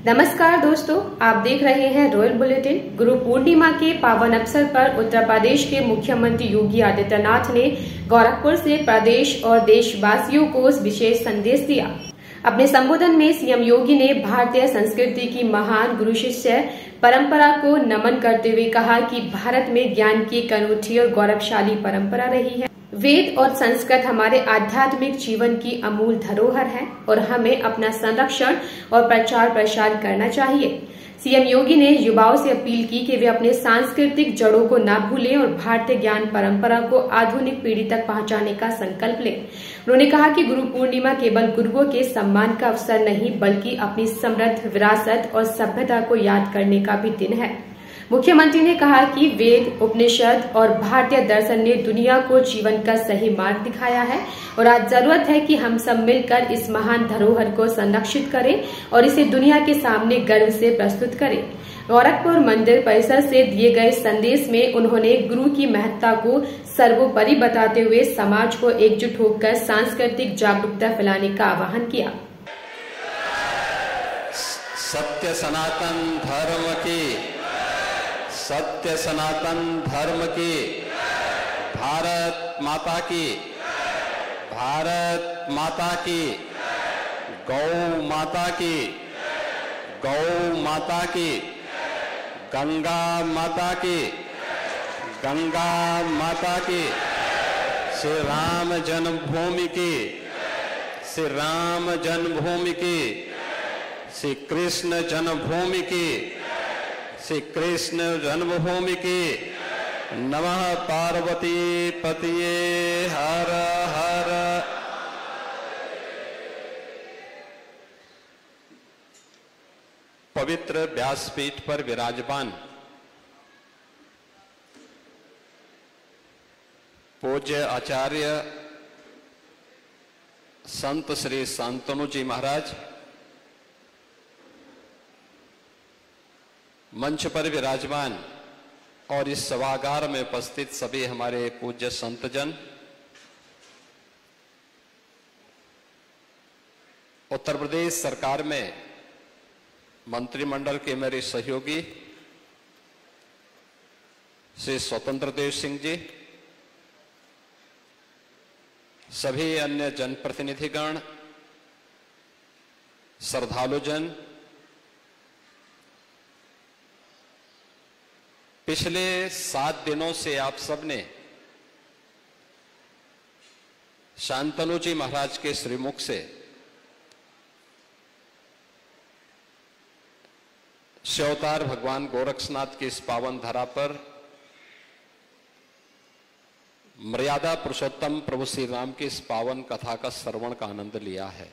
नमस्कार दोस्तों, आप देख रहे हैं रॉयल बुलेटिन। गुरु पूर्णिमा के पावन अवसर पर उत्तर प्रदेश के मुख्यमंत्री योगी आदित्यनाथ ने गोरखपुर से प्रदेश और देशवासियों को विशेष संदेश दिया। अपने संबोधन में सीएम योगी ने भारतीय संस्कृति की महान गुरु शिष्य परंपरा को नमन करते हुए कहा कि भारत में ज्ञान की एक अनूठी और गौरवशाली परंपरा रही है। वेद और संस्कृत हमारे आध्यात्मिक जीवन की अमूल धरोहर है और हमें अपना संरक्षण और प्रचार प्रसार करना चाहिए। सीएम योगी ने युवाओं से अपील की कि वे अपने सांस्कृतिक जड़ों को न भूलें और भारतीय ज्ञान परंपरा को आधुनिक पीढ़ी तक पहुंचाने का संकल्प लें। उन्होंने कहा कि गुरु पूर्णिमा केवल गुरुओं के सम्मान का अवसर नहीं, बल्कि अपनी समृद्ध विरासत और सभ्यता को याद करने का भी दिन है। मुख्यमंत्री ने कहा कि वेद, उपनिषद और भारतीय दर्शन ने दुनिया को जीवन का सही मार्ग दिखाया है और आज जरूरत है कि हम सब मिलकर इस महान धरोहर को संरक्षित करें और इसे दुनिया के सामने गर्व से प्रस्तुत करें। गोरखपुर मंदिर परिसर से दिए गए संदेश में उन्होंने गुरु की महत्ता को सर्वोपरि बताते हुए समाज को एकजुट होकर सांस्कृतिक जागरूकता फैलाने का आह्वान किया। सत्य सनातन धर्म की, सत्य सनातन धर्म की, भारत माता की, भारत माता की, गौ माता की, गौ माता की, गंगा माता की, गंगा माता की, श्री राम जन्मभूमि की, श्री राम जन्मभूमि की, श्री कृष्ण जन्मभूमि की, श्री कृष्ण जन्मभूमि की। नमः पार्वती पतिये हर हर। पवित्र व्यासपीठ पर विराजमान पूज्य आचार्य संत श्री शांतनु जी महाराज, मंच पर विराजमान और इस सभागार में उपस्थित सभी हमारे पूज्य संतजन, उत्तर प्रदेश सरकार में मंत्रिमंडल के मेरे सहयोगी श्री स्वतंत्र देव सिंह जी, सभी अन्य जनप्रतिनिधिगण, श्रद्धालुजन, पिछले 7 दिनों से आप सबने शांतनु जी महाराज के श्रीमुख से शिवावतार भगवान गोरक्षनाथ की इस पावन धरा पर मर्यादा पुरुषोत्तम प्रभु श्री राम की इस पावन कथा का श्रवण का आनंद लिया है।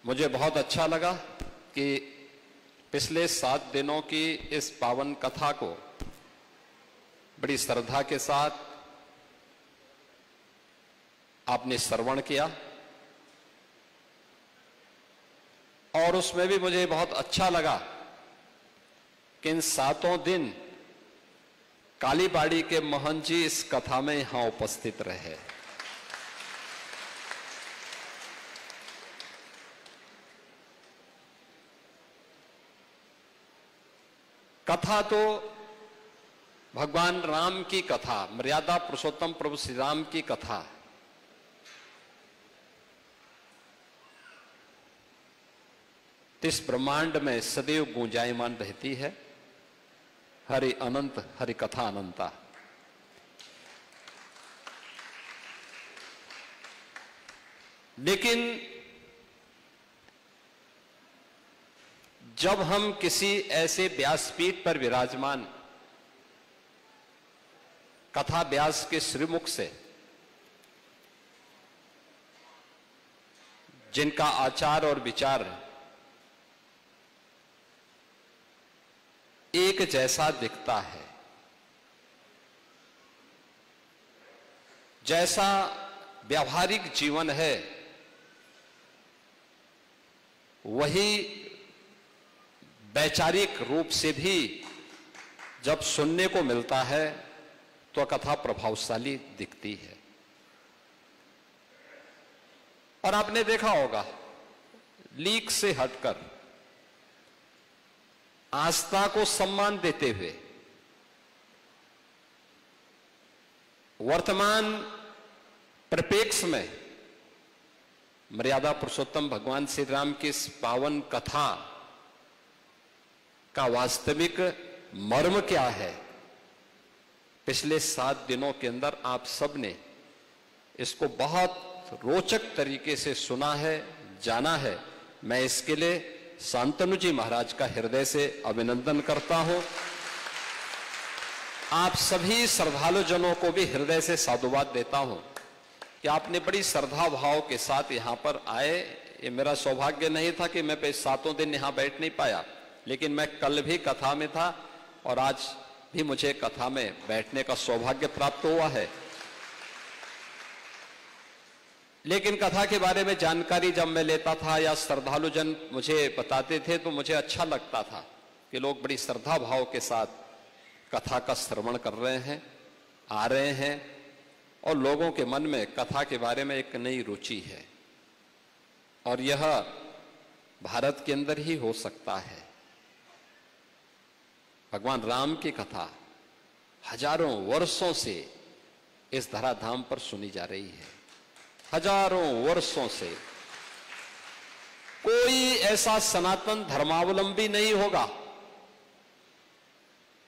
मुझे बहुत अच्छा लगा कि पिछले 7 दिनों की इस पावन कथा को बड़ी श्रद्धा के साथ आपने श्रवण किया और उसमें भी मुझे बहुत अच्छा लगा कि इन 7 दिन कालीबाड़ी के मोहन जी इस कथा में यहां उपस्थित रहे। कथा तो भगवान राम की कथा, मर्यादा पुरुषोत्तम प्रभु श्री राम की कथा, इस ब्रह्मांड में सदैव गूंजायमान रहती है। हरि अनंत, हरि कथा अनंता। लेकिन जब हम किसी ऐसे व्यासपीठ पर विराजमान कथा व्यास के श्रीमुख से, जिनका आचार और विचार एक जैसा दिखता है, जैसा व्यावहारिक जीवन है वही वैचारिक रूप से भी जब सुनने को मिलता है तो कथा प्रभावशाली दिखती है। और आपने देखा होगा, लीक से हटकर आस्था को सम्मान देते हुए वर्तमान परिप्रेक्ष्य में मर्यादा पुरुषोत्तम भगवान श्री राम की इस पावन कथा का वास्तविक मर्म क्या है, पिछले 7 दिनों के अंदर आप सबने इसको बहुत रोचक तरीके से सुना है, जाना है। मैं इसके लिए शांतनु जी महाराज का हृदय से अभिनंदन करता हूं। आप सभी श्रद्धालु जनों को भी हृदय से साधुवाद देता हूं कि आपने बड़ी श्रद्धा भाव के साथ यहां पर आए। ये मेरा सौभाग्य नहीं था कि मैं 7 दिन यहां बैठ नहीं पाया, लेकिन मैं कल भी कथा में था और आज भी मुझे कथा में बैठने का सौभाग्य प्राप्त हुआ है। लेकिन कथा के बारे में जानकारी जब मैं लेता था या श्रद्धालु जन मुझे बताते थे तो मुझे अच्छा लगता था कि लोग बड़ी श्रद्धा भाव के साथ कथा का श्रवण कर रहे हैं, आ रहे हैं और लोगों के मन में कथा के बारे में एक नई रुचि है। और यह भारत के अंदर ही हो सकता है। भगवान राम की कथा हजारों वर्षों से इस धराधाम पर सुनी जा रही है। हजारों वर्षों से कोई ऐसा सनातन धर्मावलंबी नहीं होगा,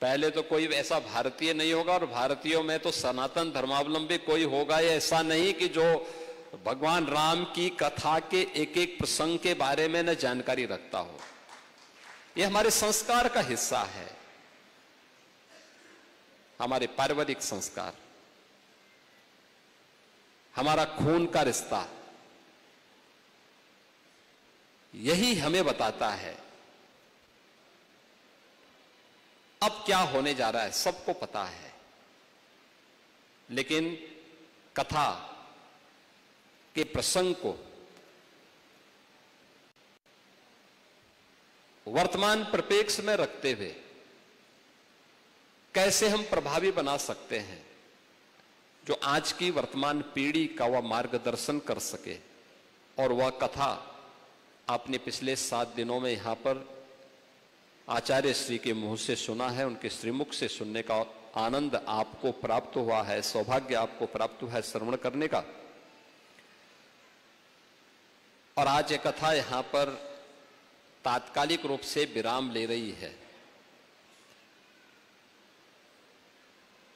पहले तो कोई ऐसा भारतीय नहीं होगा और भारतीयों में तो सनातन धर्मावलंबी कोई होगा ही ऐसा नहीं कि जो भगवान राम की कथा के एक एक प्रसंग के बारे में न जानकारी रखता हो। यह हमारे संस्कार का हिस्सा है, हमारे पारिवारिक संस्कार, हमारा खून का रिश्ता यही हमें बताता है। अब क्या होने जा रहा है सबको पता है, लेकिन कथा के प्रसंग को वर्तमान परिप्रेक्ष्य में रखते हुए कैसे हम प्रभावी बना सकते हैं, जो आज की वर्तमान पीढ़ी का वह मार्गदर्शन कर सके। और वह कथा आपने पिछले 7 दिनों में यहां पर आचार्य श्री के मुंह से सुना है, उनके श्रीमुख से सुनने का आनंद आपको प्राप्त हुआ है, सौभाग्य आपको प्राप्त हुआ है श्रवण करने का। और आज ये कथा यहां पर तात्कालिक रूप से विराम ले रही है।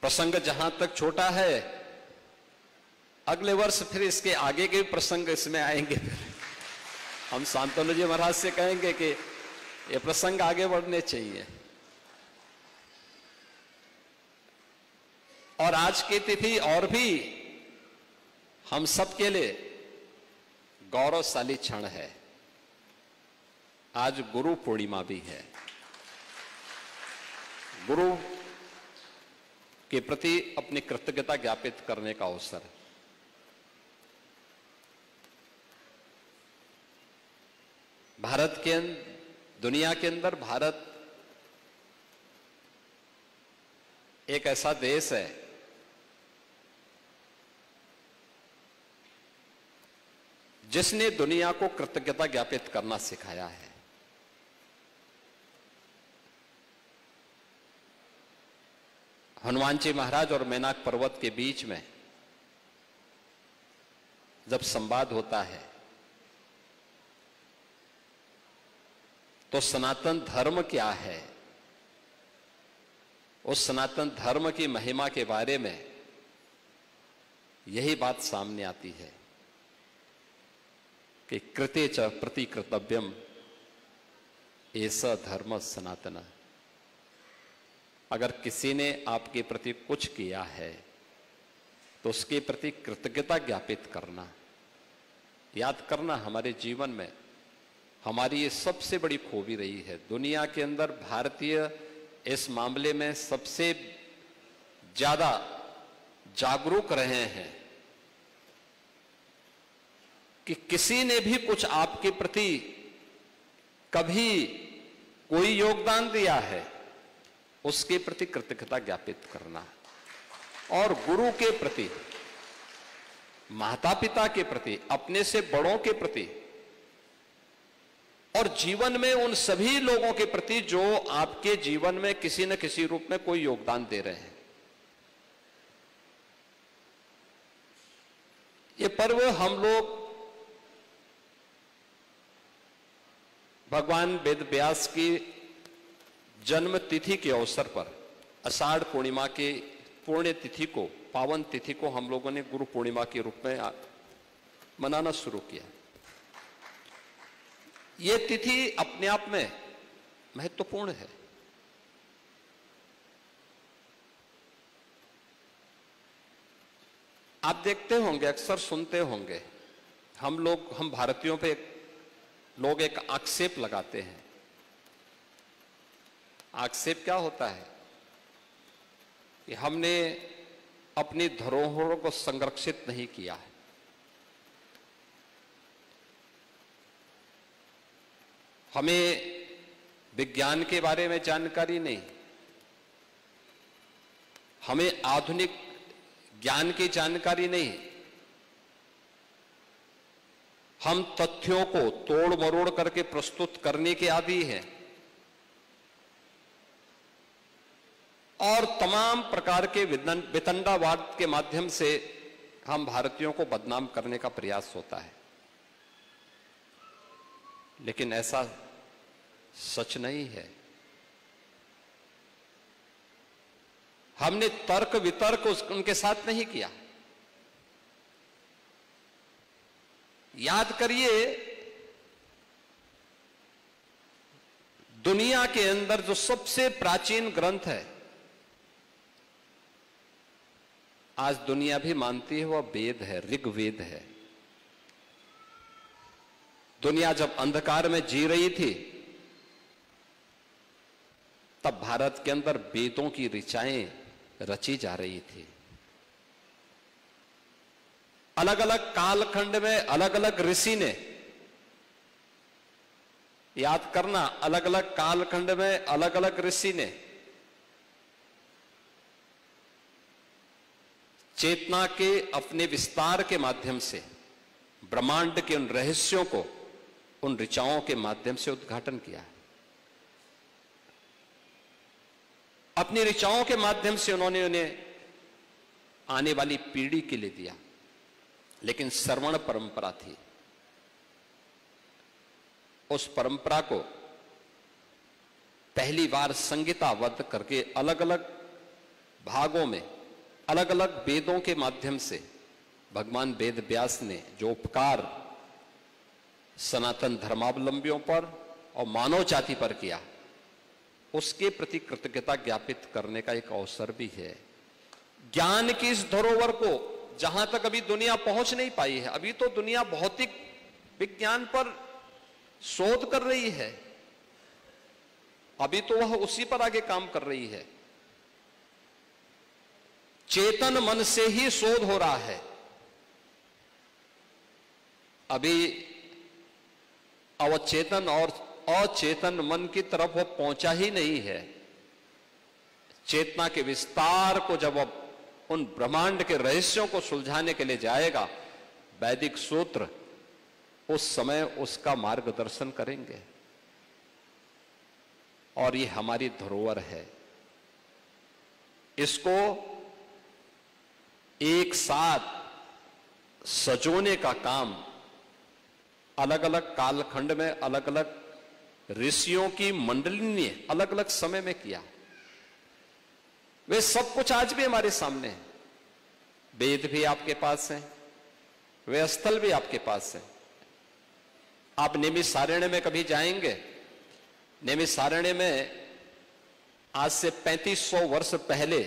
प्रसंग जहां तक छोटा है, अगले वर्ष फिर इसके आगे के प्रसंग इसमें आएंगे। हम शांतनु जी महाराज से कहेंगे कि ये प्रसंग आगे बढ़ने चाहिए। और आज की तिथि और भी हम सबके लिए गौरवशाली क्षण है। आज गुरु पूर्णिमा भी है। गुरु के प्रति अपनी कृतज्ञता ज्ञापित करने का अवसर है। भारत के दुनिया के अंदर भारत एक ऐसा देश है जिसने दुनिया को कृतज्ञता ज्ञापित करना सिखाया है। हनुमान जी महाराज और मैनाक पर्वत के बीच में जब संवाद होता है तो सनातन धर्म क्या है, उस सनातन धर्म की महिमा के बारे में यही बात सामने आती है कि कृते च प्रतिकृतव्यम ऐसा धर्म सनातन। अगर किसी ने आपके प्रति कुछ किया है तो उसके प्रति कृतज्ञता ज्ञापित करना, याद करना हमारे जीवन में हमारी ये सबसे बड़ी खूबी रही है। दुनिया के अंदर भारतीय इस मामले में सबसे ज्यादा जागरूक रहे हैं कि किसी ने भी कुछ आपके प्रति कभी कोई योगदान दिया है उसके प्रति कृतज्ञता ज्ञापित करना। और गुरु के प्रति माता पिता के प्रति, अपने से बड़ों के प्रति और जीवन में उन सभी लोगों के प्रति जो आपके जीवन में किसी न किसी रूप में कोई योगदान दे रहे हैं। ये पर्व हम लोग भगवान वेद व्यास की जन्म तिथि के अवसर पर आषाढ़ पूर्णिमा के पुण्य तिथि को, पावन तिथि को हम लोगों ने गुरु पूर्णिमा के रूप में मनाना शुरू किया। ये तिथि अपने आप में महत्वपूर्ण है। आप देखते होंगे, अक्सर सुनते होंगे, हम भारतीयों पे लोग एक आक्षेप लगाते हैं। आक्षेप क्या होता है कि हमने अपनी धरोहरों को संरक्षित नहीं किया है। हमें विज्ञान के बारे में जानकारी नहीं, हमें आधुनिक ज्ञान की जानकारी नहीं, हम तथ्यों को तोड़ मरोड़ करके प्रस्तुत करने के आदी हैं और तमाम प्रकार के वितंडावाद के माध्यम से हम भारतीयों को बदनाम करने का प्रयास होता है। लेकिन ऐसा सच नहीं है। हमने तर्क वितर्क उनके साथ नहीं किया। याद करिए, दुनिया के अंदर जो सबसे प्राचीन ग्रंथ है, आज दुनिया भी मानती है, वह वेद है, ऋग्वेद है। दुनिया जब अंधकार में जी रही थी, तब भारत के अंदर वेदों की ऋचाएं रची जा रही थी। अलग अलग कालखंड में अलग अलग ऋषि ने, याद करना, अलग अलग कालखंड में अलग अलग ऋषि ने चेतना के अपने विस्तार के माध्यम से ब्रह्मांड के उन रहस्यों को उन ऋचाओं के माध्यम से उद्घाटन किया। अपनी ऋचाओं के माध्यम से उन्होंने उन्हें आने वाली पीढ़ी के लिए दिया। लेकिन श्रवण परंपरा थी, उस परंपरा को पहली बार संहिताबद्ध करके अलग अलग भागों में अलग अलग वेदों के माध्यम से भगवान वेद व्यास ने जो उपकार सनातन धर्मावलंबियों पर और मानव जाति पर किया, उसके प्रति कृतज्ञता ज्ञापित करने का एक अवसर भी है। ज्ञान की इस धरोहर को जहां तक अभी दुनिया पहुंच नहीं पाई है, अभी तो दुनिया भौतिक विज्ञान पर शोध कर रही है, अभी तो वह उसी पर आगे काम कर रही है। चेतन मन से ही शोध हो रहा है। अभी अवचेतन और अचेतन मन की तरफ वो पहुंचा ही नहीं है। चेतना के विस्तार को जब अब उन ब्रह्मांड के रहस्यों को सुलझाने के लिए जाएगा, वैदिक सूत्र उस समय उसका मार्गदर्शन करेंगे। और ये हमारी धरोहर है, इसको एक साथ सजोने का काम अलग अलग कालखंड में अलग अलग ऋषियों की मंडली ने अलग अलग समय में किया। वे सब कुछ आज भी हमारे सामने है। वेद भी आपके पास है, वे स्थल भी आपके पास है। आप नैमिषारण्य में कभी जाएंगे, नैमिषारण्य में आज से 3500 वर्ष पहले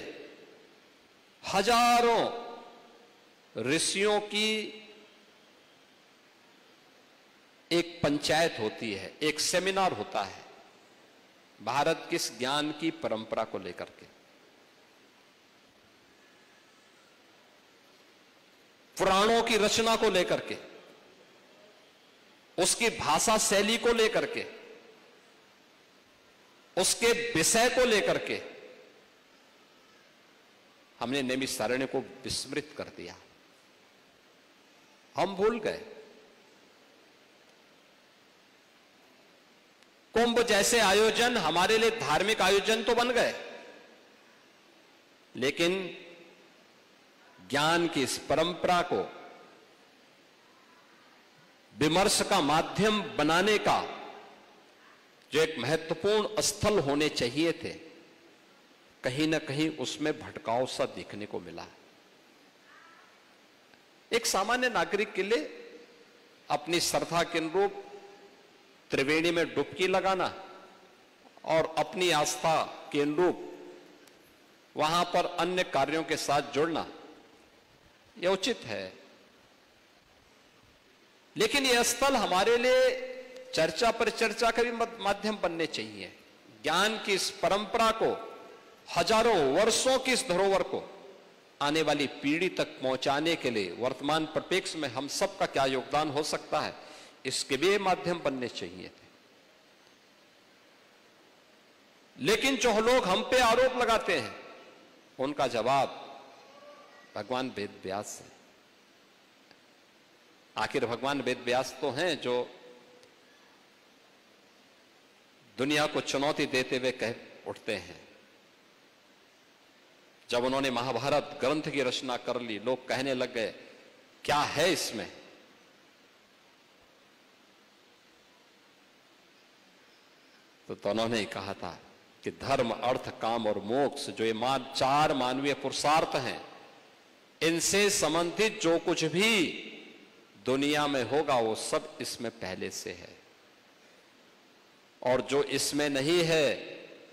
हजारों ऋषियों की एक पंचायत होती है, एक सेमिनार होता है भारत की इस ज्ञान की परंपरा को लेकर के, पुराणों की रचना को लेकर के, उसकी भाषा शैली को लेकर के, उसके विषय को लेकर के हमने नैमिषारण्य को विस्मृत कर दिया। हम भूल गए। कुंभ जैसे आयोजन हमारे लिए धार्मिक आयोजन तो बन गए, लेकिन ज्ञान की इस परंपरा को विमर्श का माध्यम बनाने का जो एक महत्वपूर्ण स्थल होने चाहिए थे, कहीं ना कहीं उसमें भटकाव सा देखने को मिला। एक सामान्य नागरिक के लिए अपनी श्रद्धा के अनुरूप त्रिवेणी में डुबकी लगाना और अपनी आस्था के अनुरूप वहां पर अन्य कार्यों के साथ जुड़ना यह उचित है, लेकिन यह स्थल हमारे लिए चर्चा पर चर्चा का भी माध्यम बनने चाहिए। ज्ञान की इस परंपरा को, हजारों वर्षों की इस धरोहर को आने वाली पीढ़ी तक पहुंचाने के लिए वर्तमान परिप्रेक्ष्य में हम सबका क्या योगदान हो सकता है, इसके भी माध्यम बनने चाहिए थे। लेकिन जो लोग हम पे आरोप लगाते हैं, उनका जवाब भगवान वेद व्यास है। आखिर भगवान वेद व्यास तो हैं जो दुनिया को चुनौती देते हुए कह उठते हैं। जब उन्होंने महाभारत ग्रंथ की रचना कर ली, लोग कहने लग गए क्या है इसमें, तो उन्होंने ही कहा था कि धर्म, अर्थ, काम और मोक्ष जो ये चार मानवीय पुरुषार्थ हैं, इनसे संबंधित जो कुछ भी दुनिया में होगा वो सब इसमें पहले से है, और जो इसमें नहीं है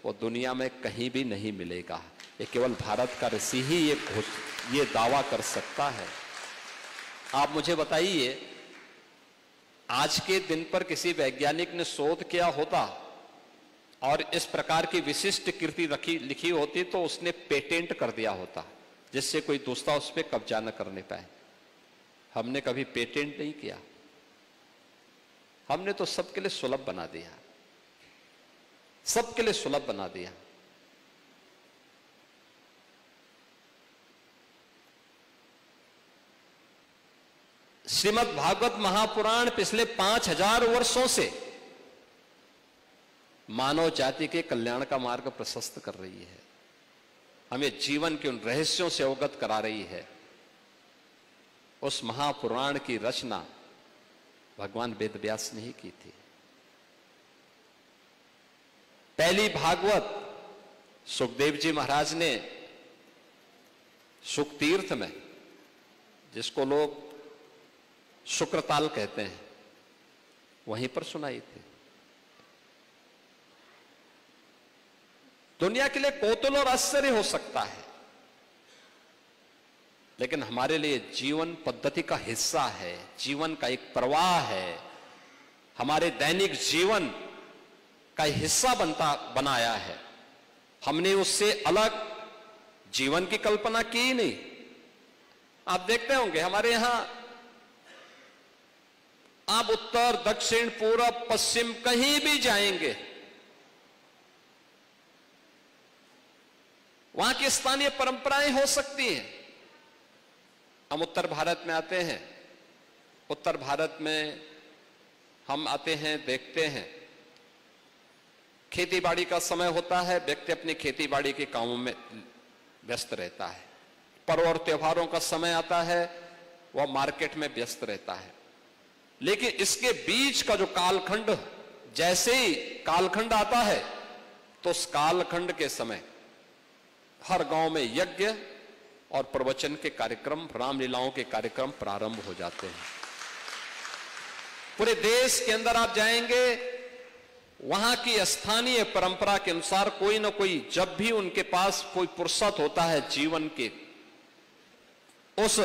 वो दुनिया में कहीं भी नहीं मिलेगा। ये केवल भारत का ऋषि ही ये दावा कर सकता है। आप मुझे बताइए, आज के दिन पर किसी वैज्ञानिक ने शोध किया होता और इस प्रकार की विशिष्ट कृति लिखी होती तो उसने पेटेंट कर दिया होता, जिससे कोई दूसरा उस पर कब्जा न करने पाए। हमने कभी पेटेंट नहीं किया, हमने तो सबके लिए सुलभ बना दिया, सबके लिए सुलभ बना दिया। श्रीमद् भागवत महापुराण पिछले 5000 वर्षों से मानव जाति के कल्याण का मार्ग प्रशस्त कर रही है, हमें जीवन के उन रहस्यों से अवगत करा रही है। उस महापुराण की रचना भगवान वेद व्यास ने ही की थी। पहली भागवत सुखदेव जी महाराज ने सुखतीर्थ में, जिसको लोग शुक्रताल कहते हैं, वहीं पर सुनाई थी। दुनिया के लिए कौतूहल और आश्चर्य हो सकता है, लेकिन हमारे लिए जीवन पद्धति का हिस्सा है, जीवन का एक प्रवाह है, हमारे दैनिक जीवन का हिस्सा बनाया है। हमने उससे अलग जीवन की कल्पना की ही नहीं। आप देखते होंगे हमारे यहां आप उत्तर, दक्षिण, पूरब, पश्चिम कहीं भी जाएंगे, वहां की स्थानीय परंपराएं हो सकती हैं। हम उत्तर भारत में आते हैं, उत्तर भारत में हम आते हैं, देखते हैं खेती बाड़ी का समय होता है, व्यक्ति अपनी खेती बाड़ी के कामों में व्यस्त रहता है। पर्व और त्योहारों का समय आता है, वह मार्केट में व्यस्त रहता है। लेकिन इसके बीच का जो कालखंड, जैसे ही कालखंड आता है तो उस कालखंड के समय हर गांव में यज्ञ और प्रवचन के कार्यक्रम, रामलीलाओं के कार्यक्रम प्रारंभ हो जाते हैं। पूरे देश के अंदर आप जाएंगे, वहां की स्थानीय परंपरा के अनुसार कोई ना कोई, जब भी उनके पास कोई फुर्सत होता है जीवन के उस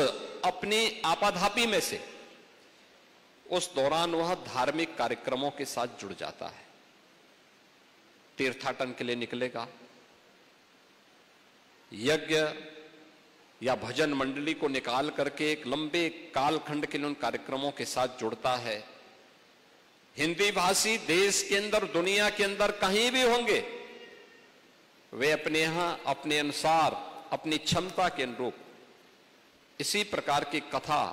अपनी आपाधापी में से, उस दौरान वह धार्मिक कार्यक्रमों के साथ जुड़ जाता है। तीर्थाटन के लिए निकलेगा, यज्ञ या भजन मंडली को निकाल करके एक लंबे कालखंड के लिए उन कार्यक्रमों के साथ जुड़ता है। हिंदी भाषी देश के अंदर, दुनिया के अंदर कहीं भी होंगे, वे अपने यहां अपने अनुसार, अपनी क्षमता के अनुरूप इसी प्रकार की कथा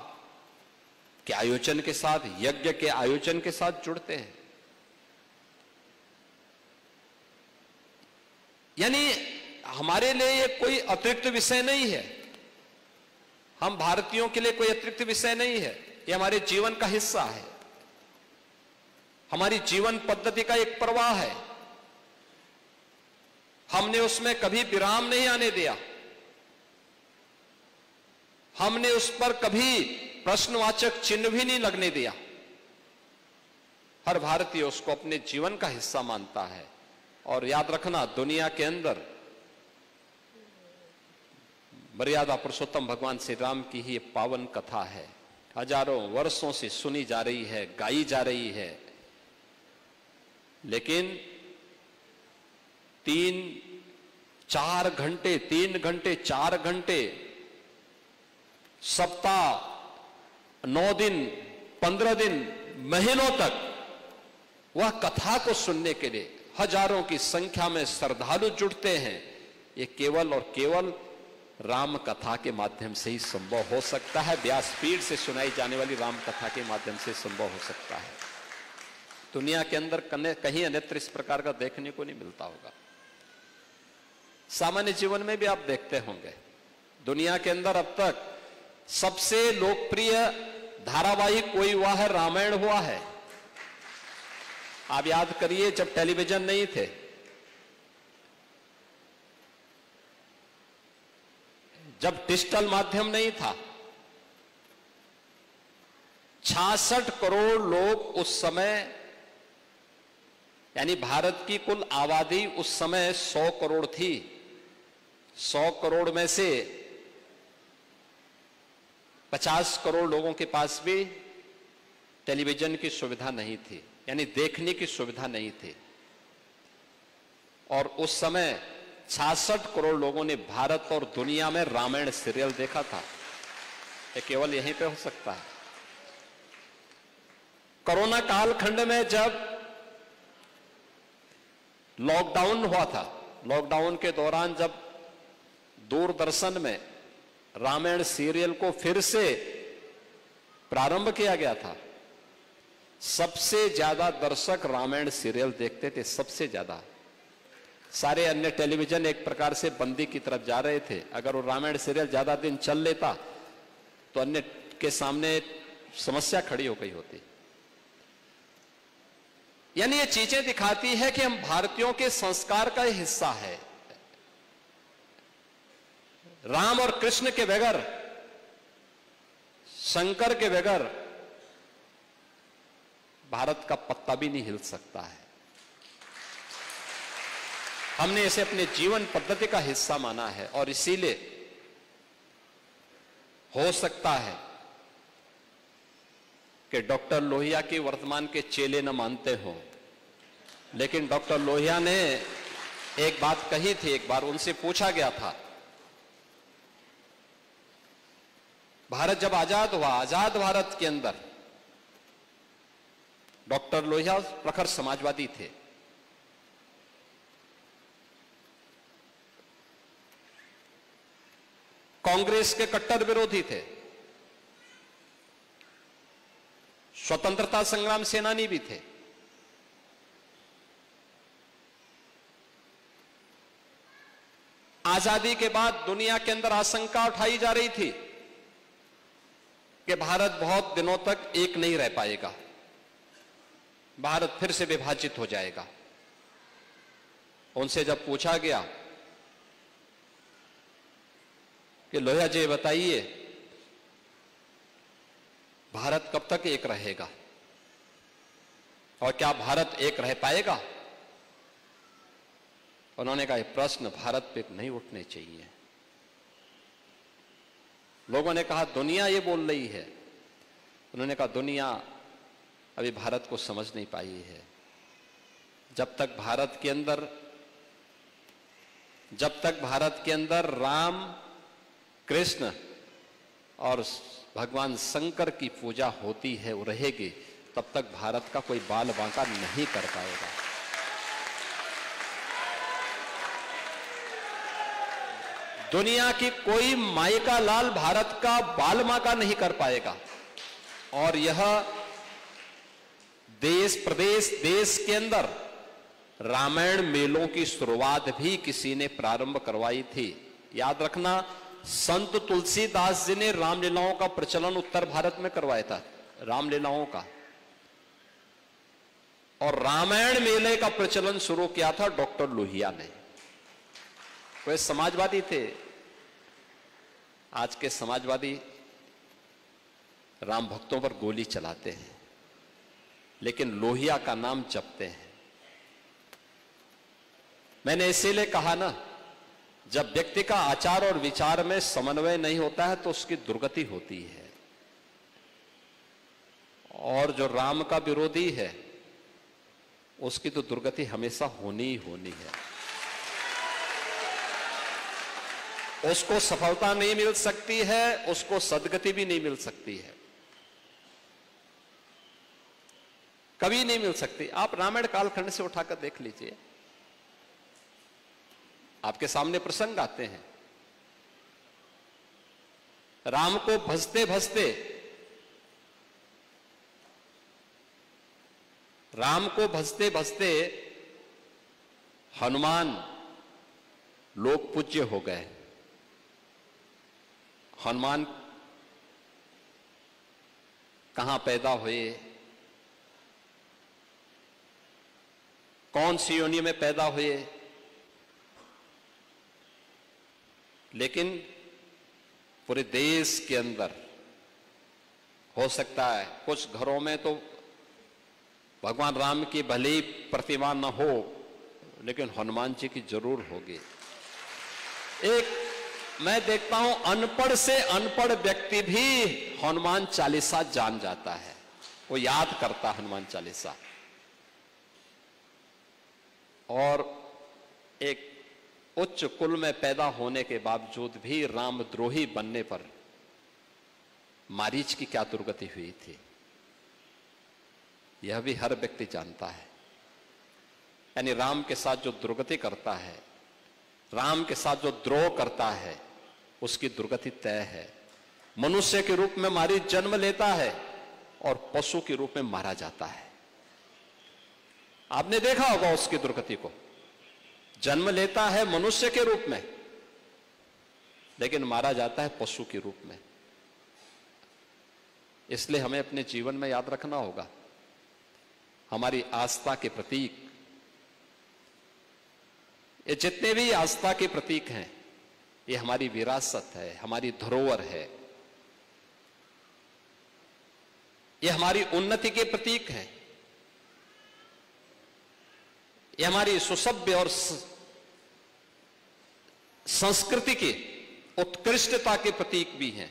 के आयोजन के साथ, यज्ञ के आयोजन के साथ जुड़ते हैं। यानी हमारे लिए ये कोई अतिरिक्त विषय नहीं है, हम भारतीयों के लिए कोई अतिरिक्त विषय नहीं है, ये हमारे जीवन का हिस्सा है, हमारी जीवन पद्धति का एक प्रवाह है। हमने उसमें कभी विराम नहीं आने दिया, हमने उस पर कभी प्रश्नवाचक चिन्ह भी नहीं लगने दिया। हर भारतीय उसको अपने जीवन का हिस्सा मानता है। और याद रखना, दुनिया के अंदर मर्यादा पुरुषोत्तम भगवान श्री राम की ही पावन कथा है, हजारों वर्षों से सुनी जा रही है, गाई जा रही है, लेकिन 3-4 घंटे, 3 घंटे, 4 घंटे, सप्ताह, 9 दिन, 15 दिन, महीनों तक वह कथा को सुनने के लिए हजारों की संख्या में श्रद्धालु जुटते हैं। ये केवल और केवल राम कथा के माध्यम से ही संभव हो सकता है, व्यासपीठ से सुनाई जाने वाली राम कथा के माध्यम से संभव हो सकता है। दुनिया के अंदर कहीं अन्यत्र इस प्रकार का देखने को नहीं मिलता होगा। सामान्य जीवन में भी आप देखते होंगे, दुनिया के अंदर अब तक सबसे लोकप्रिय धारावाहिक कोई हुआ है, रामायण हुआ है। आप याद करिए, जब टेलीविजन नहीं थे, जब डिजिटल माध्यम नहीं था, 66 करोड़ लोग उस समय, यानी भारत की कुल आबादी उस समय 100 करोड़ थी। 100 करोड़ में से 50 करोड़ लोगों के पास भी टेलीविजन की सुविधा नहीं थी, यानी देखने की सुविधा नहीं थी। और उस समय 66 करोड़ लोगों ने भारत और दुनिया में रामायण सीरियल देखा था। ये केवल यहीं पे हो सकता है। कोरोना कालखंड में जब लॉकडाउन हुआ था, लॉकडाउन के दौरान जब दूरदर्शन में रामायण सीरियल को फिर से प्रारंभ किया गया था, सबसे ज्यादा दर्शक रामायण सीरियल देखते थे, सबसे ज्यादा। सारे अन्य टेलीविजन एक प्रकार से बंदी की तरफ जा रहे थे। अगर वो रामायण सीरियल ज्यादा दिन चल लेता तो अन्य के सामने समस्या खड़ी हो गई होती। यानी ये चीजें दिखाती है कि हम भारतीयों के संस्कार का हिस्सा है। राम और कृष्ण के बगैर, शंकर के बगैर भारत का पत्ता भी नहीं हिल सकता है। हमने इसे अपने जीवन पद्धति का हिस्सा माना है और इसीलिए हो सकता है कि डॉक्टर लोहिया की वर्तमान के चेले न मानते हों, लेकिन डॉक्टर लोहिया ने एक बात कही थी। एक बार उनसे पूछा गया था, भारत जब आजाद हुआ, आजाद भारत के अंदर डॉक्टर लोहिया प्रखर समाजवादी थे। कांग्रेस के कट्टर विरोधी थे, स्वतंत्रता संग्राम सेनानी भी थे। आजादी के बाद दुनिया के अंदर आशंका उठाई जा रही थी कि भारत बहुत दिनों तक एक नहीं रह पाएगा, भारत फिर से विभाजित हो जाएगा। उनसे जब पूछा गया कि लोहिया जी बताइए, भारत कब तक एक रहेगा और क्या भारत एक रह पाएगा? उन्होंने कहा, यह प्रश्न भारत पे नहीं उठने चाहिए। लोगों ने कहा, दुनिया ये बोल रही है। उन्होंने कहा, दुनिया अभी भारत को समझ नहीं पाई है। जब तक भारत के अंदर राम, कृष्ण और भगवान शंकर की पूजा होती है, वो रहेगी, तब तक भारत का कोई बाल बांका नहीं कर पाएगा। दुनिया की कोई माई का लाल भारत का बाल बांका नहीं कर पाएगा। और यह देश प्रदेश देश के अंदर रामायण मेलों की शुरुआत भी किसी ने प्रारंभ करवाई थी। याद रखना, संत तुलसीदास जी ने रामलीलाओं का प्रचलन उत्तर भारत में करवाया था, रामलीलाओं का। और रामायण मेले का प्रचलन शुरू किया था डॉक्टर लोहिया ने। वे समाजवादी थे। आज के समाजवादी राम भक्तों पर गोली चलाते हैं, लेकिन लोहिया का नाम जपते हैं। मैंने इसीलिए कहा ना, जब व्यक्ति का आचार और विचार में समन्वय नहीं होता है तो उसकी दुर्गति होती है। और जो राम का विरोधी है उसकी तो दुर्गति हमेशा होनी ही होनी है। उसको सफलता नहीं मिल सकती है, उसको सदगति भी नहीं मिल सकती है, कभी नहीं मिल सकती। आप रामायण कालखंड से उठाकर देख लीजिए, आपके सामने प्रसंग आते हैं। राम को भजते भजते, राम को भजते भजते हनुमान लोक पूज्य हो गए। हनुमान कहां पैदा हुए, कौन सी योनि में पैदा हुए, लेकिन पूरे देश के अंदर हो सकता है कुछ घरों में तो भगवान राम की भले ही प्रतिमा न हो, लेकिन हनुमान जी की जरूर होगी। एक मैं देखता हूं अनपढ़ से अनपढ़ व्यक्ति भी हनुमान चालीसा जान जाता है, वो याद करता हनुमान चालीसा। और एक उच्च कुल में पैदा होने के बावजूद भी रामद्रोही बनने पर मारीच की क्या दुर्गति हुई थी, यह भी हर व्यक्ति जानता है। यानी राम के साथ जो दुर्गति करता है, राम के साथ जो द्रोह करता है, उसकी दुर्गति तय है। मनुष्य के रूप में मारीच जन्म लेता है और पशु के रूप में मारा जाता है। आपने देखा होगा उसकी दुर्गति को। जन्म लेता है मनुष्य के रूप में, लेकिन मारा जाता है पशु के रूप में। इसलिए हमें अपने जीवन में याद रखना होगा, हमारी आस्था के प्रतीक, ये जितने भी आस्था के प्रतीक हैं, ये हमारी विरासत है, हमारी धरोहर है, ये हमारी उन्नति के प्रतीक है, ये हमारी सुसभ्य और संस्कृति की उत्कृष्टता के प्रतीक भी हैं।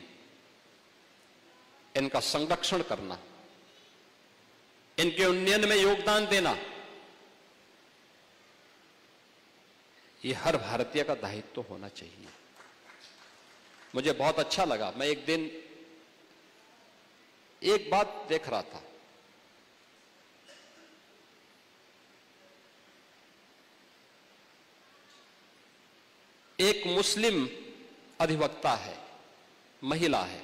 इनका संरक्षण करना, इनके उन्नयन में योगदान देना, ये हर भारतीय का दायित्व होना चाहिए। मुझे बहुत अच्छा लगा, मैं एक दिन एक बात देख रहा था। एक मुस्लिम अधिवक्ता है, महिला है,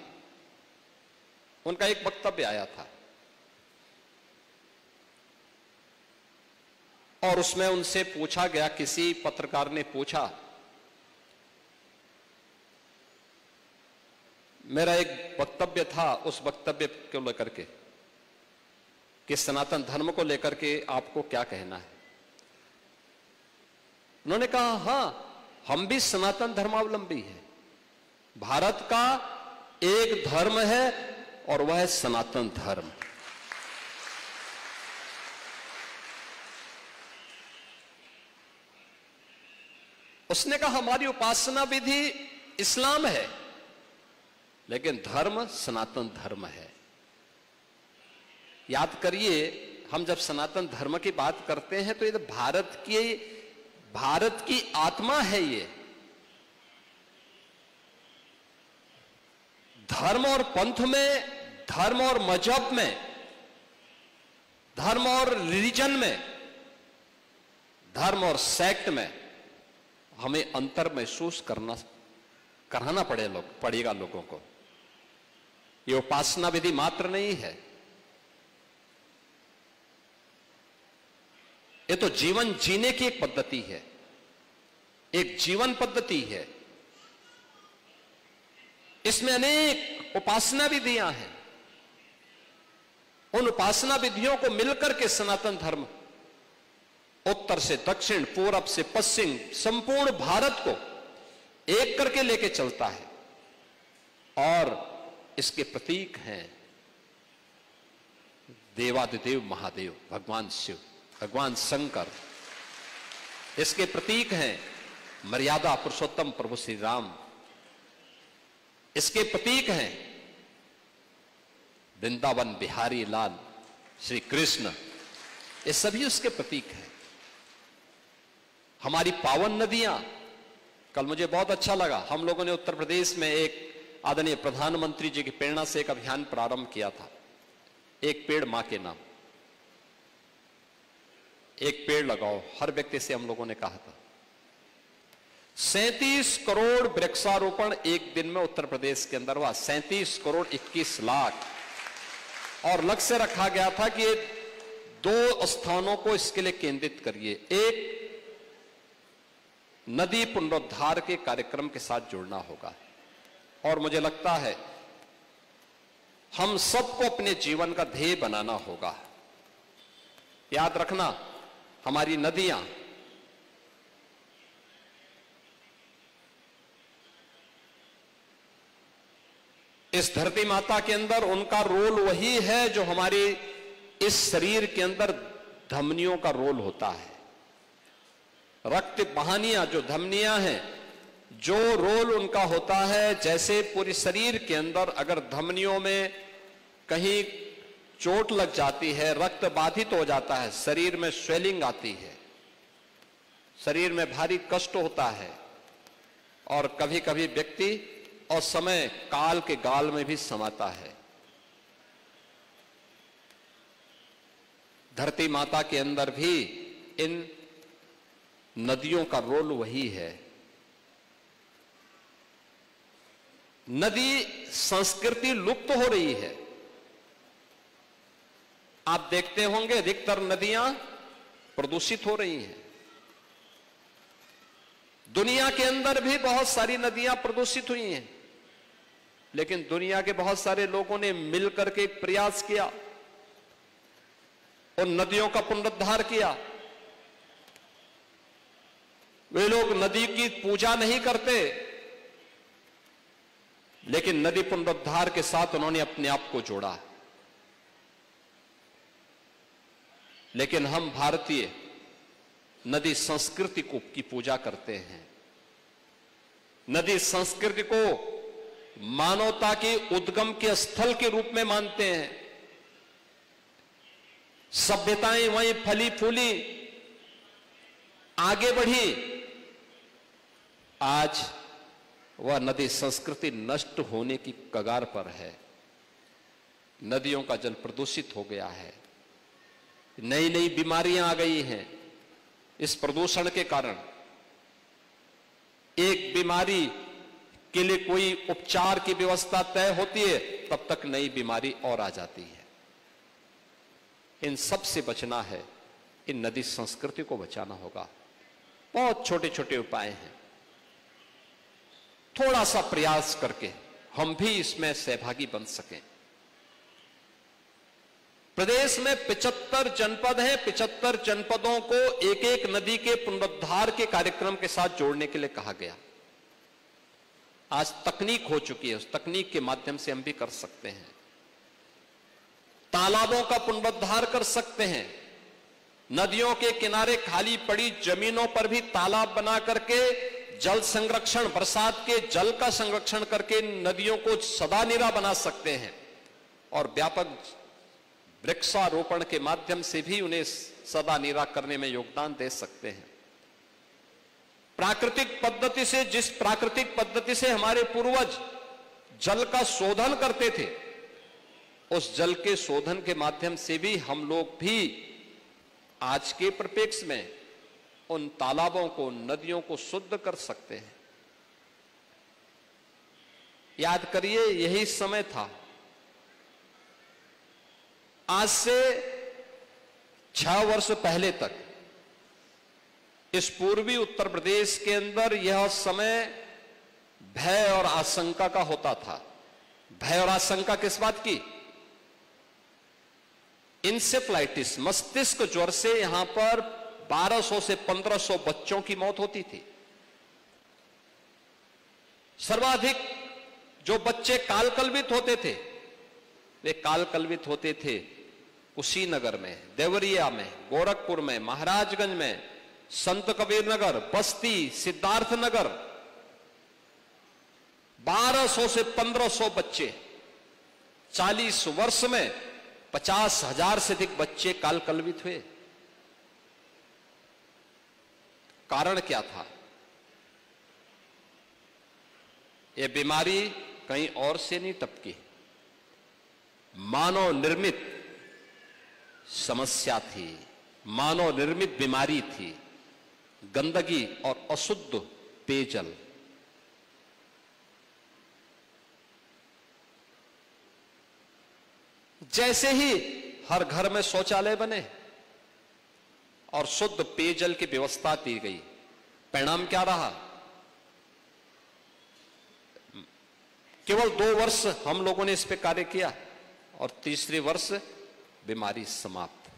उनका एक वक्तव्य आया था और उसमें उनसे पूछा गया, किसी पत्रकार ने पूछा, मेरा एक वक्तव्य था, उस वक्तव्य को लेकर के कि सनातन धर्म को लेकर के आपको क्या कहना है। उन्होंने कहा, हां, हम भी सनातन धर्मावलंबी हैं। भारत का एक धर्म है और वह है सनातन धर्म। उसने कहा, हमारी उपासना विधि इस्लाम है, लेकिन धर्म सनातन धर्म है। याद करिए, हम जब सनातन धर्म की बात करते हैं तो ये भारत की आत्मा है। ये धर्म और पंथ में, धर्म और मजहब में, धर्म और रिलीजन में, धर्म और सेक्ट में हमें अंतर महसूस कराना पड़ेगा लोगों को। ये उपासना विधि मात्र नहीं है, ये तो जीवन जीने की एक पद्धति है, एक जीवन पद्धति है। इसमें अनेक उपासना विधियां हैं। उन उपासना विधियों को मिलकर के सनातन धर्म उत्तर से दक्षिण, पूरब से पश्चिम, संपूर्ण भारत को एक करके लेके चलता है। और इसके प्रतीक हैं देवादिदेव महादेव, भगवान शिव, भगवान शंकर। इसके प्रतीक हैं मर्यादा पुरुषोत्तम प्रभु श्री राम। इसके प्रतीक हैं वृंदावन बिहारी लाल श्री कृष्ण। ये सभी उसके प्रतीक हैं। हमारी पावन नदियां, कल मुझे बहुत अच्छा लगा, हम लोगों ने उत्तर प्रदेश में एक आदरणीय प्रधानमंत्री जी की प्रेरणा से एक अभियान प्रारंभ किया था, एक पेड़ मां के नाम। एक पेड़ लगाओ, हर व्यक्ति से हम लोगों ने कहा था। 37 करोड़ वृक्षारोपण एक दिन में उत्तर प्रदेश के अंदर हुआ, 37 करोड़ 21 लाख। और लक्ष्य रखा गया था कि 2 स्थानों को इसके लिए केंद्रित करिए। एक, नदी पुनरुद्धार के कार्यक्रम के साथ जुड़ना होगा। और मुझे लगता है हम सबको अपने जीवन का ध्येय बनाना होगा। याद रखना, हमारी नदियां इस धरती माता के अंदर, उनका रोल वही है जो हमारे इस शरीर के अंदर धमनियों का रोल होता है। रक्त वाहिनियां जो धमनियां हैं, जो रोल उनका होता है, जैसे पूरे शरीर के अंदर अगर धमनियों में कहीं चोट लग जाती है, रक्त बाधित हो जाता है, शरीर में स्वेलिंग आती है, शरीर में भारी कष्ट होता है, और कभी कभी व्यक्ति और समय काल के गाल में भी समाता है। धरती माता के अंदर भी इन नदियों का रोल वही है। नदी संस्कृति लुप्त हो रही है। आप देखते होंगे अधिकतर नदियां प्रदूषित हो रही हैं। दुनिया के अंदर भी बहुत सारी नदियां प्रदूषित हुई हैं, लेकिन दुनिया के बहुत सारे लोगों ने मिलकर के एक प्रयास किया, उन नदियों का पुनरुद्धार किया। वे लोग नदी की पूजा नहीं करते, लेकिन नदी पुनरुद्धार के साथ उन्होंने अपने आप को जोड़ा। लेकिन हम भारतीय नदी संस्कृति की पूजा करते हैं। नदी संस्कृति को मानवता के उद्गम के स्थल के रूप में मानते हैं। सभ्यताएं वहीं फली फूली, आगे बढ़ी। आज वह नदी संस्कृति नष्ट होने की कगार पर है। नदियों का जल प्रदूषित हो गया है, नई नई बीमारियां आ गई हैं इस प्रदूषण के कारण। एक बीमारी के लिए कोई उपचार की व्यवस्था तय होती है, तब तक नई बीमारी और आ जाती है। इन सब से बचना है, इन नदी संस्कृति को बचाना होगा। बहुत छोटे छोटे उपाय हैं, थोड़ा सा प्रयास करके हम भी इसमें सहभागी बन सकें। प्रदेश में 75 जनपद हैं। 75 जनपदों को एक एक नदी के पुनरुद्धार के कार्यक्रम के साथ जोड़ने के लिए कहा गया। आज तकनीक हो चुकी है, उस तकनीक के माध्यम से हम भी कर सकते हैं। तालाबों का पुनरुद्धार कर सकते हैं। नदियों के किनारे खाली पड़ी जमीनों पर भी तालाब बना करके जल संरक्षण, बरसात के जल का संरक्षण करके नदियों को सदा निरा बना सकते हैं। और व्यापक वृक्षारोपण के माध्यम से भी उन्हें सदा निरा करने में योगदान दे सकते हैं। प्राकृतिक पद्धति से, जिस प्राकृतिक पद्धति से हमारे पूर्वज जल का शोधन करते थे, उस जल के शोधन के माध्यम से भी हम लोग भी आज के परिप्रेक्ष्य में उन तालाबों को, नदियों को शुद्ध कर सकते हैं। याद करिए, यही समय था आज से 6 वर्ष पहले तक इस पूर्वी उत्तर प्रदेश के अंदर यह समय भय और आशंका का होता था। भय और आशंका किस बात की? इंसेफ्लाइटिस, मस्तिष्क ज्वर से यहां पर 1200 से 1500 बच्चों की मौत होती थी। सर्वाधिक जो बच्चे कालकलवित होते थे, वे कालकलवित होते थे कुशीनगर में, देवरिया में, गोरखपुर में, महाराजगंज में, संत कबीर नगर, बस्ती, सिद्धार्थनगर। 1200 से 1500 बच्चे, 40 वर्ष में 50,000 से अधिक बच्चे कालकलवित हुए। कारण क्या था? यह बीमारी कहीं और से नहीं टपकी, मानव निर्मित समस्या थी, मानव निर्मित बीमारी थी। गंदगी और अशुद्ध पेयजल। जैसे ही हर घर में शौचालय बने और शुद्ध पेयजल की व्यवस्था की गई, परिणाम क्या रहा? केवल 2 वर्ष हम लोगों ने इस पे कार्य किया और तीसरे वर्ष बीमारी समाप्त।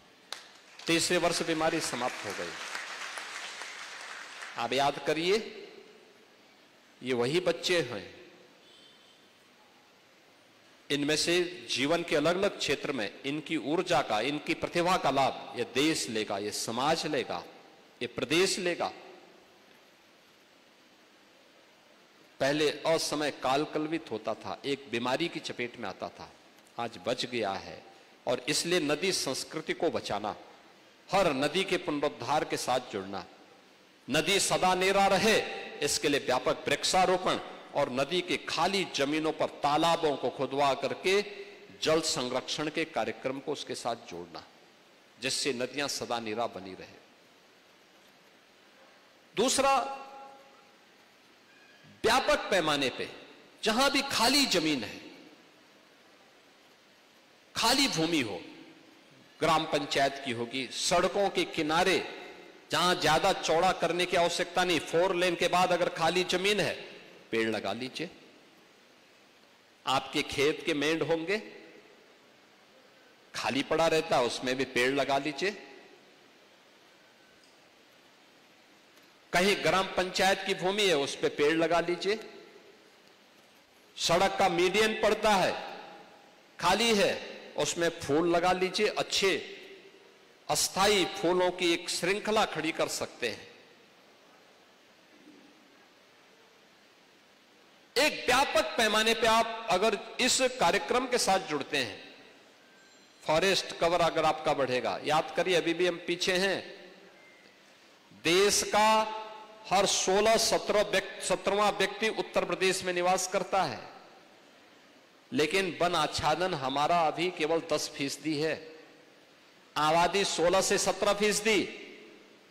तीसरे वर्ष बीमारी समाप्त हो गई। आप याद करिए, ये वही बच्चे हैं, इनमें से जीवन के अलग अलग क्षेत्र में इनकी ऊर्जा का, इनकी प्रतिभा का लाभ ये देश लेगा, ये समाज लेगा, ये प्रदेश लेगा। पहले असमय कालकलवित होता था, एक बीमारी की चपेट में आता था, आज बच गया है। और इसलिए नदी संस्कृति को बचाना, हर नदी के पुनरुद्धार के साथ जुड़ना, नदी सदा नीरा रहे, इसके लिए व्यापक वृक्षारोपण और नदी के खाली जमीनों पर तालाबों को खुदवा करके जल संरक्षण के कार्यक्रम को उसके साथ जोड़ना, जिससे नदियां सदा नीरा बनी रहे। दूसरा, व्यापक पैमाने पे जहां भी खाली जमीन है, खाली भूमि हो, ग्राम पंचायत की होगी, सड़कों के किनारे जहां ज्यादा चौड़ा करने की आवश्यकता नहीं, 4 लेन के बाद अगर खाली जमीन है, पेड़ लगा लीजिए। आपके खेत के मेंढ होंगे, खाली पड़ा रहता है, उसमें भी पेड़ लगा लीजिए। कहीं ग्राम पंचायत की भूमि है, उस पे पेड़ लगा लीजिए। सड़क का मीडियन पड़ता है, खाली है, उसमें फूल लगा लीजिए। अच्छे अस्थाई फूलों की एक श्रृंखला खड़ी कर सकते हैं। एक व्यापक पैमाने पे आप अगर इस कार्यक्रम के साथ जुड़ते हैं, फॉरेस्ट कवर अगर आपका बढ़ेगा। याद करिए, अभी भी हम पीछे हैं। देश का हर 16-17वां व्यक्ति उत्तर प्रदेश में निवास करता है, लेकिन वन आच्छादन हमारा अभी केवल 10% है। आबादी 16 से 17%,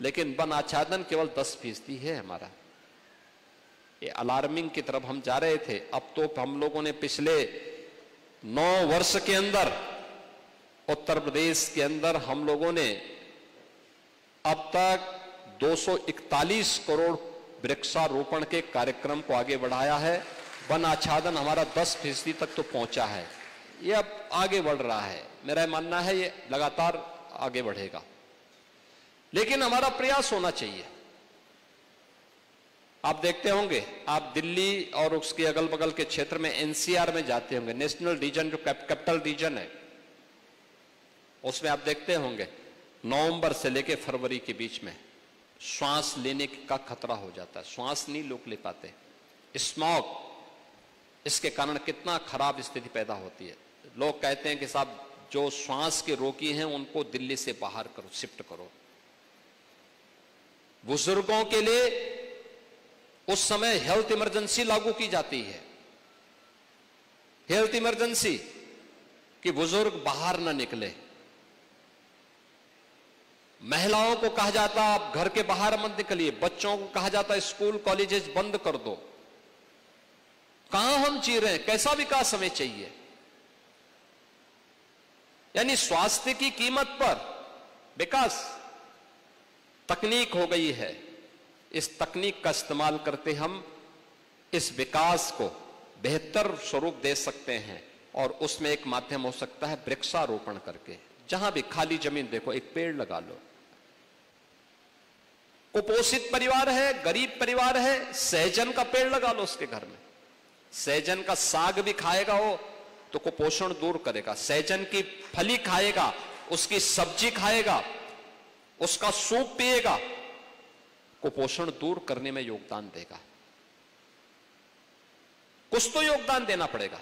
लेकिन वन आच्छादन केवल 10% है हमारा। ये अलार्मिंग की तरफ हम जा रहे थे। अब तो हम लोगों ने पिछले 9 वर्ष के अंदर उत्तर प्रदेश के अंदर हम लोगों ने अब तक 241 करोड़ वृक्षारोपण के कार्यक्रम को आगे बढ़ाया है। वन आच्छादन हमारा 10% तक तो पहुंचा है। ये अब आगे बढ़ रहा है। मेरा मानना है ये लगातार आगे बढ़ेगा, लेकिन हमारा प्रयास होना चाहिए। आप देखते होंगे, आप दिल्ली और उसके अगल बगल के क्षेत्र में एनसीआर में जाते होंगे, नेशनल रीजन जो कैपिटल रीजन है, उसमें आप देखते होंगे नवंबर से लेकर फरवरी के बीच में श्वास लेने का खतरा हो जाता है। श्वास नहीं लोग ले पाते। स्मॉग, इसके कारण कितना खराब स्थिति पैदा होती है। लोग कहते हैं कि साहब जो श्वास के रोगी हैं उनको दिल्ली से बाहर करो, शिफ्ट करो। बुजुर्गों के लिए उस समय हेल्थ इमरजेंसी लागू की जाती है। हेल्थ इमरजेंसी कि बुजुर्ग बाहर ना निकले। महिलाओं को कहा जाता आप घर के बाहर मत निकलिए। बच्चों को कहा जाता स्कूल कॉलेजेस बंद कर दो। कहां हम जी रहे हैं? कैसा विकास हमें चाहिए? यानी स्वास्थ्य की कीमत पर विकास। तकनीक हो गई है, इस तकनीक का इस्तेमाल करते हम इस विकास को बेहतर स्वरूप दे सकते हैं, और उसमें एक माध्यम हो सकता है वृक्षारोपण करके। जहां भी खाली जमीन देखो, एक पेड़ लगा लो। कुपोषित परिवार है, गरीब परिवार है, सहजन का पेड़ लगा लो उसके घर में। सहजन का साग भी खाएगा वो तो कुपोषण दूर करेगा। सहजन की फली खाएगा, उसकी सब्जी खाएगा, उसका सूप पिएगा, कुपोषण दूर करने में योगदान देगा। कुछ तो योगदान देना पड़ेगा।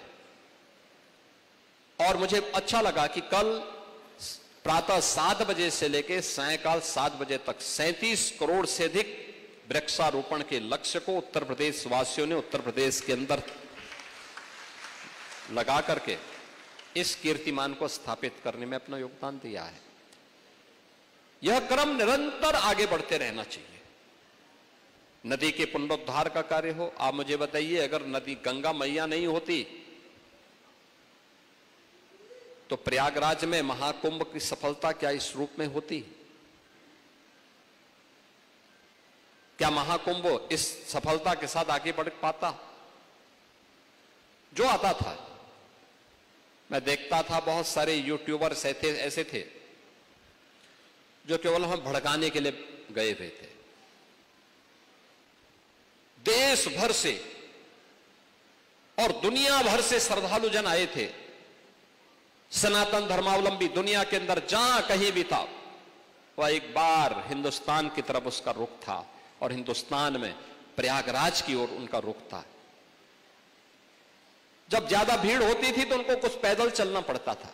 और मुझे अच्छा लगा कि कल प्रातः 7 बजे से लेकर सायंकाल 7 बजे तक 37 करोड़ से अधिक वृक्षारोपण के लक्ष्य को उत्तर प्रदेश वासियों ने उत्तर प्रदेश के अंदर लगा करके इस कीर्तिमान को स्थापित करने में अपना योगदान दिया है। यह क्रम निरंतर आगे बढ़ते रहना चाहिए। नदी के पुनरुद्धार का कार्य हो। आप मुझे बताइए, अगर नदी गंगा मैया नहीं होती तो प्रयागराज में महाकुंभ की सफलता क्या इस रूप में होती? क्या महाकुंभ इस सफलता के साथ आगे बढ़ पाता? जो आता था, मैं देखता था बहुत सारे यूट्यूबर्स ऐसे थे जो केवल हम भड़काने के लिए गए हुए थे। देश भर से और दुनिया भर से श्रद्धालु जन आए थे। सनातन धर्मावलंबी दुनिया के अंदर जहां कहीं भी था, वह एक बार हिंदुस्तान की तरफ उसका रुख था, और हिंदुस्तान में प्रयागराज की ओर उनका रुख था। जब ज्यादा भीड़ होती थी तो उनको कुछ पैदल चलना पड़ता था,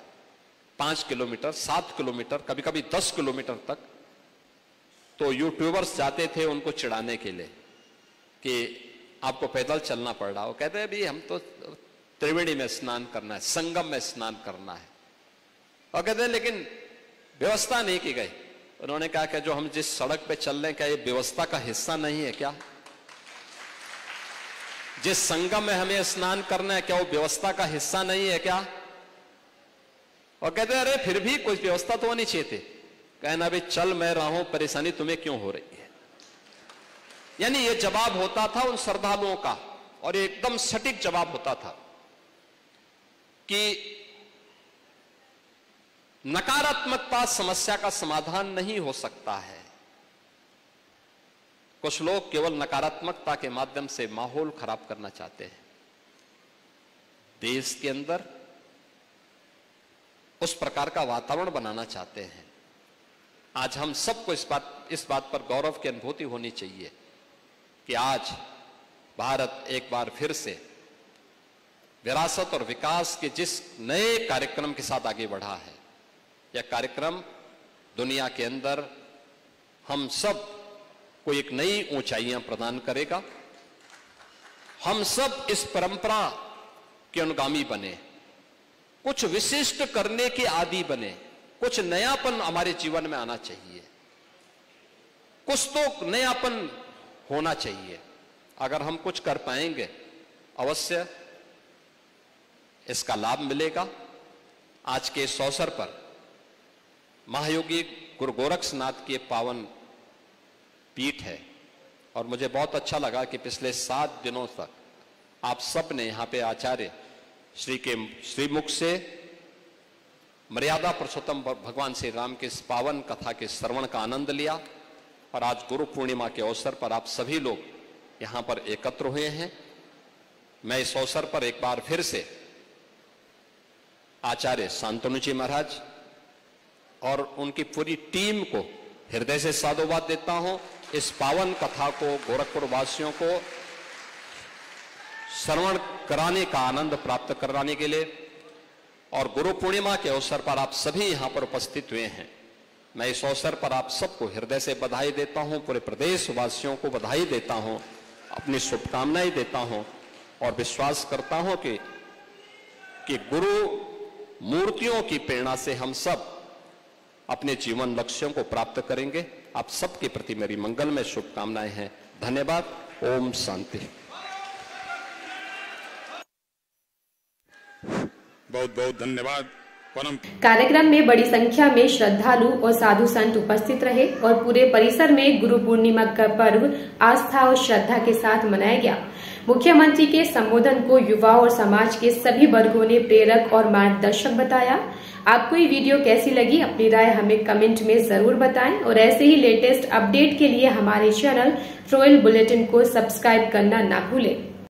5 किलोमीटर, 7 किलोमीटर, कभी कभी 10 किलोमीटर तक। तो यूट्यूबर्स जाते थे उनको चिढ़ाने के लिए कि आपको पैदल चलना पड़ रहा। वो कहते हैं भाई हम तो त्रिवेणी में स्नान करना है, संगम में स्नान करना है। और कहते हैं लेकिन व्यवस्था नहीं की गई। उन्होंने कहा कि जो हम जिस सड़क पे चल रहे हैं, क्या ये व्यवस्था का हिस्सा नहीं है क्या? जिस संगम में हमें स्नान करना है, क्या वो व्यवस्था का हिस्सा नहीं है क्या? और कहते हैं अरे फिर भी कोई व्यवस्था तो होनी चाहिए थी। कहना भाई चल मैं रहा हूं, परेशानी तुम्हें क्यों हो रही है? यानी ये जवाब होता था उन श्रद्धालुओं का, और ये एकदम सटीक जवाब होता था कि नकारात्मकता समस्या का समाधान नहीं हो सकता है। कुछ लोग केवल नकारात्मकता के माध्यम से माहौल खराब करना चाहते हैं। देश के अंदर उस प्रकार का वातावरण बनाना चाहते हैं। आज हम सबको इस बात पर गौरव की अनुभूति होनी चाहिए कि आज भारत एक बार फिर से विरासत और विकास के जिस नए कार्यक्रम के साथ आगे बढ़ा है, यह कार्यक्रम दुनिया के अंदर हम सब को एक नई ऊंचाइयां प्रदान करेगा। हम सब इस परंपरा के अनुगामी बने, कुछ विशिष्ट करने के आदी बने, कुछ नयापन हमारे जीवन में आना चाहिए, कुछ तो नयापन होना चाहिए। अगर हम कुछ कर पाएंगे, अवश्य इसका लाभ मिलेगा। आज के इस अवसर पर महायोगी गुरु गोरक्षनाथ की पावन पीठ है, और मुझे बहुत अच्छा लगा कि पिछले 7 दिनों तक आप सब ने यहाँ पे आचार्य श्री के श्रीमुख से मर्यादा पुरुषोत्तम भगवान श्री राम के इस पावन कथा के श्रवण का आनंद लिया। और आज गुरु पूर्णिमा के अवसर पर आप सभी लोग यहाँ पर एकत्र हुए हैं। मैं इस अवसर पर एक बार फिर से आचार्य शांतनु जी महाराज और उनकी पूरी टीम को हृदय से साधुवाद देता हूं। इस पावन कथा को गोरखपुर वासियों को श्रवण कराने का आनंद प्राप्त कराने के लिए, और गुरु पूर्णिमा के अवसर पर आप सभी यहां पर उपस्थित हुए हैं। मैं इस अवसर पर आप सबको हृदय से बधाई देता हूं, पूरे प्रदेश वासियों को बधाई देता हूं, अपनी शुभकामनाएं देता हूं, और विश्वास करता हूं कि गुरु मूर्तियों की प्रेरणा से हम सब अपने जीवन लक्ष्यों को प्राप्त करेंगे। आप सबके प्रति मेरी मंगलमय शुभकामनाएं हैं। धन्यवाद। ओम शांति। बहुत बहुत धन्यवाद कार्यक्रम में बड़ी संख्या में श्रद्धालु और साधु संत उपस्थित रहे और पूरे परिसर में गुरु पूर्णिमा का पर्व आस्था और श्रद्धा के साथ मनाया गया। मुख्यमंत्री के संबोधन को युवा और समाज के सभी वर्गों ने प्रेरक और मार्गदर्शक बताया। आपको ये वीडियो कैसी लगी, अपनी राय हमें कमेंट में जरूर बताएं और ऐसे ही लेटेस्ट अपडेट के लिए हमारे चैनल रॉयल बुलेटिन को सब्सक्राइब करना ना भूलें।